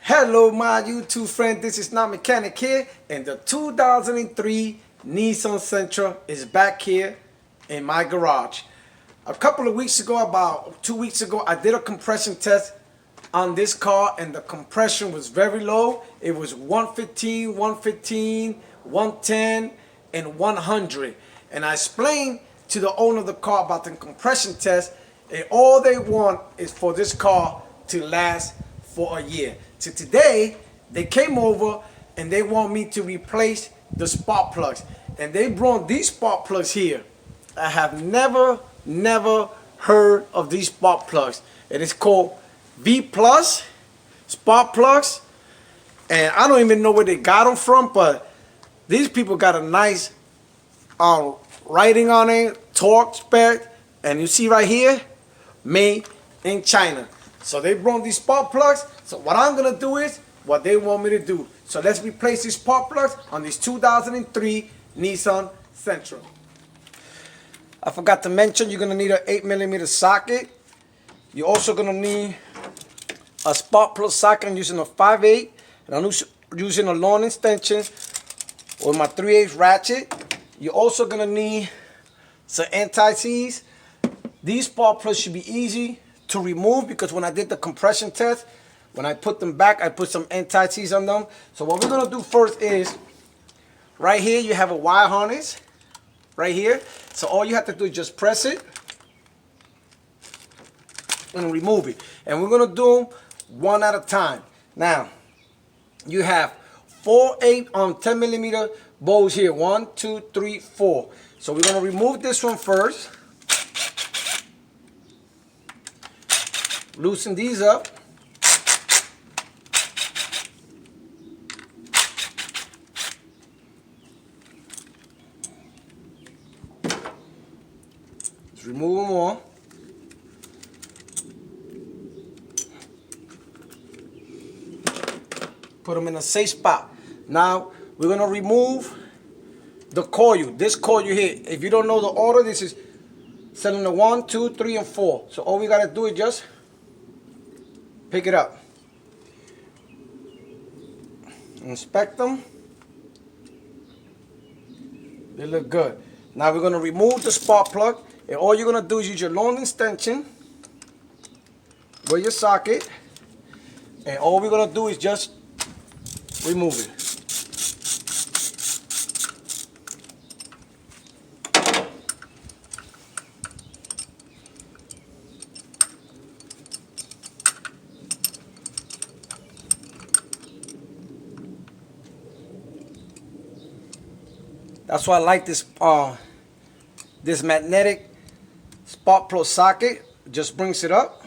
Hello my YouTube friend, this is Not Mechanic here, and the 2003 Nissan Sentra is back here in my garage. A couple of weeks ago, about 2 weeks ago, I did a compression test on this car and the compression was very low. It was 115, 110, and 100. And I explained to the owner of the car about the compression test, and all they want is for this car to last for a year. So today they came over and they want me to replace the spark plugs, and they brought these spark plugs here. I have never heard of these spark plugs. It is called V Plus spark plugs, and I don't even know where they got them from, but these people got a nice writing on it, torque spec, and you see right here, made in China. So they brought these spark plugs. So what I'm gonna do is what they want me to do. So let's replace these spark plugs on this 2003 Nissan Sentra. I forgot to mention, you're gonna need an 8mm socket. You're also gonna need a spark plug socket. I'm using a 5/8, and I'm using a long extension with my 3/8 ratchet. You're also gonna need some anti-seize. These spark plugs should be easy to remove because when I did the compression test, when I put them back, I put some anti-seize on them. So what we're gonna do first is, right here you have a wire harness, right here. So all you have to do is just press it and remove it. And we're gonna do them one at a time. Now, you have 4/8 on 10mm bolts here. 1, 2, 3, 4. So we're gonna remove this one first. Loosen these up. Let's remove them all. Put them in a safe spot. Now we're gonna remove the coil. This coil here. If you don't know the order, this is cylinder 1, 2, 3, and 4. So all we gotta do is just pick it up. Inspect them. They look good. Now we're gonna remove the spark plug, and all you're gonna do is use your long extension with your socket, and all we're gonna do is just remove it. That's why I like this this magnetic spark plug socket. It just brings it up.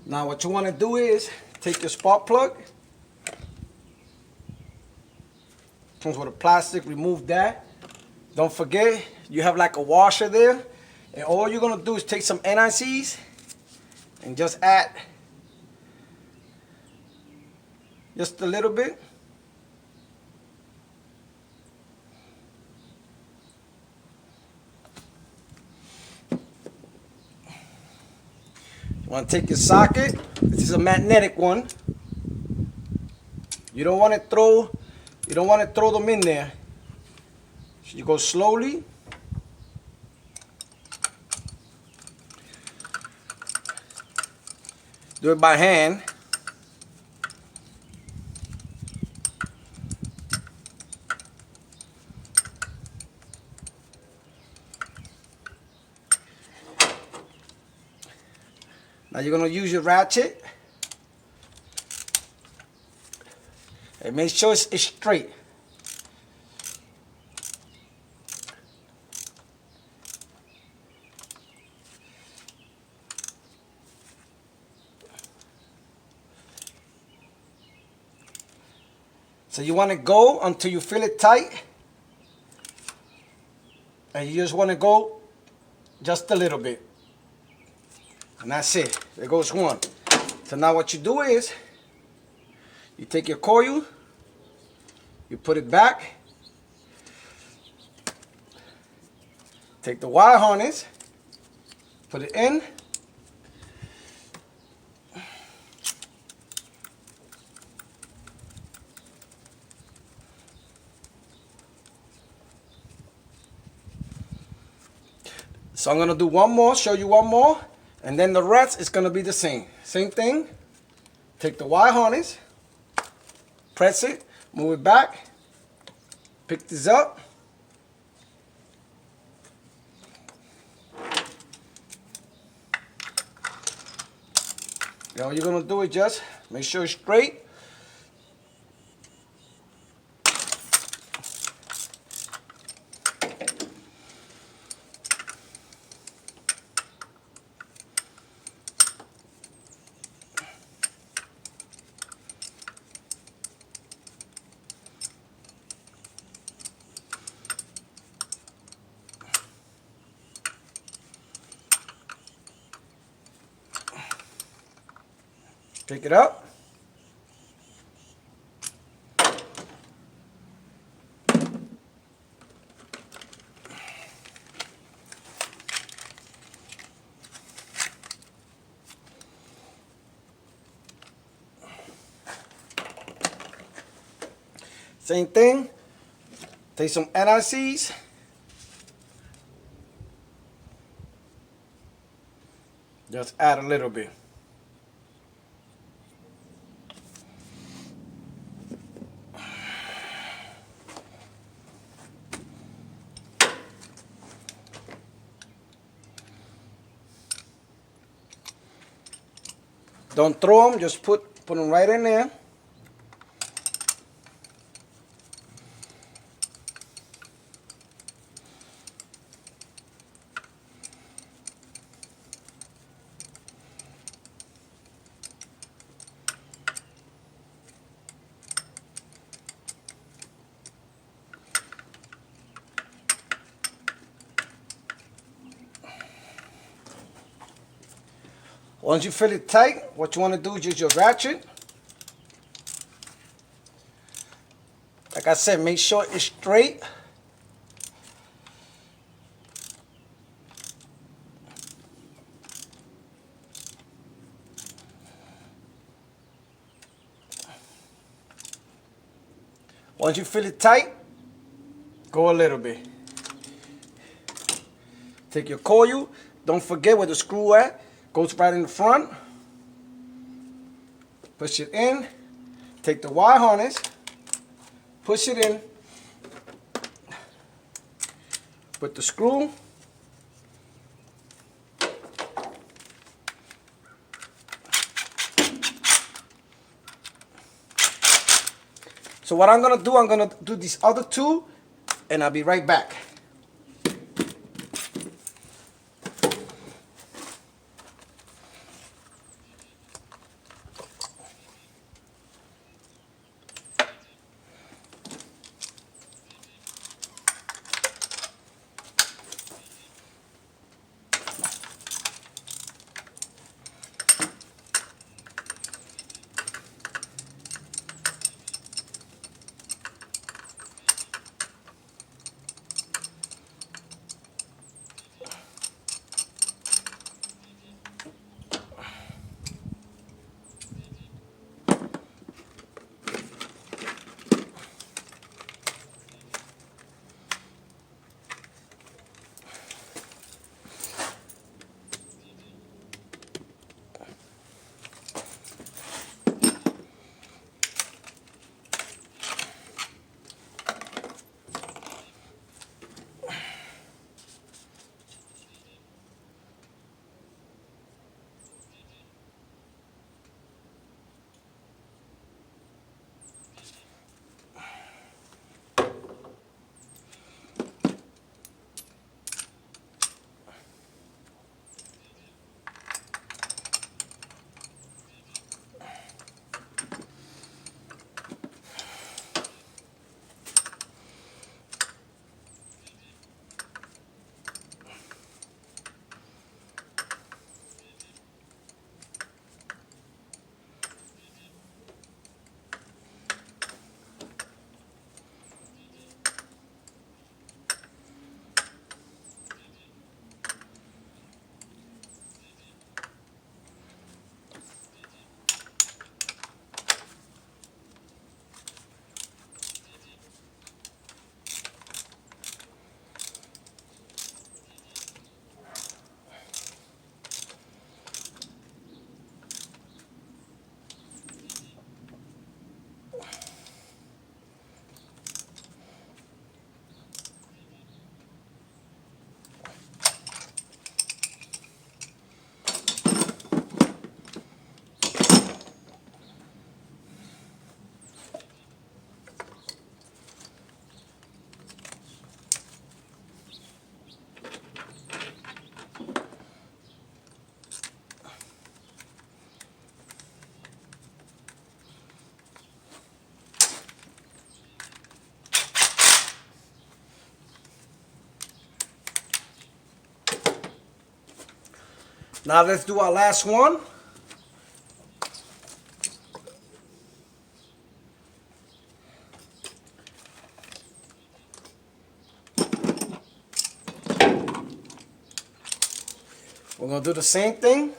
Now what you want to do is take your spark plug. Comes with a plastic. Remove that. Don't forget you have like a washer there, and all you're gonna do is take some anti-seize and just add just a little bit. You want to take your socket. This is a magnetic one. You don't want to throw them in there. So you go slowly. Do it by hand. Now you're going to use your ratchet and make sure it's straight. So you want to go until you feel it tight, and you just want to go just a little bit. And that's it. There goes one. So now what you do is, you take your coil, you put it back, take the wire harness, put it in, So I'm gonna do one more, show you one more, and then the rest is gonna be the same. Same thing. Take the wire harness, press it, move it back, pick this up. All you're gonna do is just make sure it's straight. Pick it up. Same thing. Take some NICs. Just add a little bit. Don't throw them, just put them right in there. Once you feel it tight, what you want to do is use your ratchet. Like I said, make sure it's straight. Once you feel it tight, go a little bit. Take your coil. Don't forget where the screw at. Goes right in the front. Push it in. Take the wire harness. Push it in. Put the screw. So what I'm gonna do these other two, and I'll be right back. Now let's do our last one. We're going to do the same thing.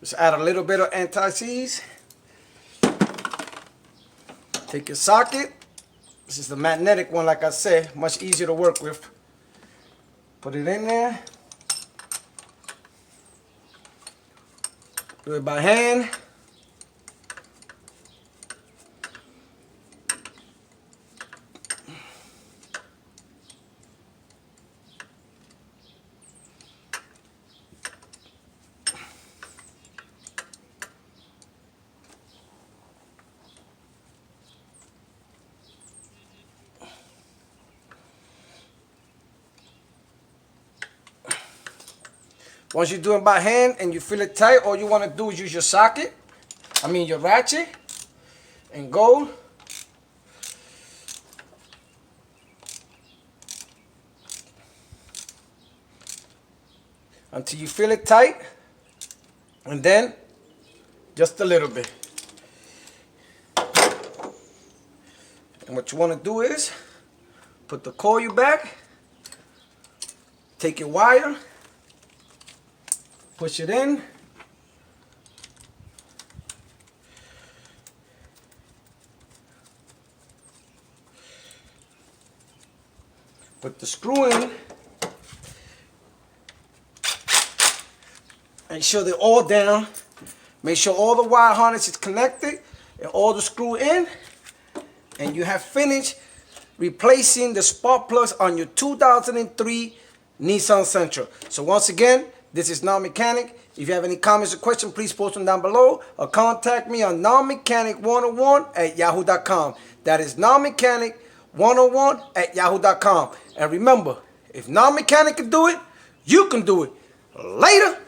Just add a little bit of anti-seize. Take your socket. This is the magnetic one, like I said, much easier to work with. Put it in there. Do it by hand. Once you do it by hand and you feel it tight, all you want to do is use your socket, your ratchet, and go. Until you feel it tight, and then just a little bit. And what you want to do is put the coil back, take your wire, push it in. Put the screw in. Make sure they're all down. Make sure all the wire harness is connected and all the screw in. And you have finished replacing the spark plugs on your 2003 Nissan Sentra. So once again, this is Non-Mechanic. If you have any comments or questions, please post them down below or contact me on nonmechanic101@yahoo.com. That is nonmechanic101@yahoo.com. And remember, if Non-Mechanic can do it, you can do it. Later.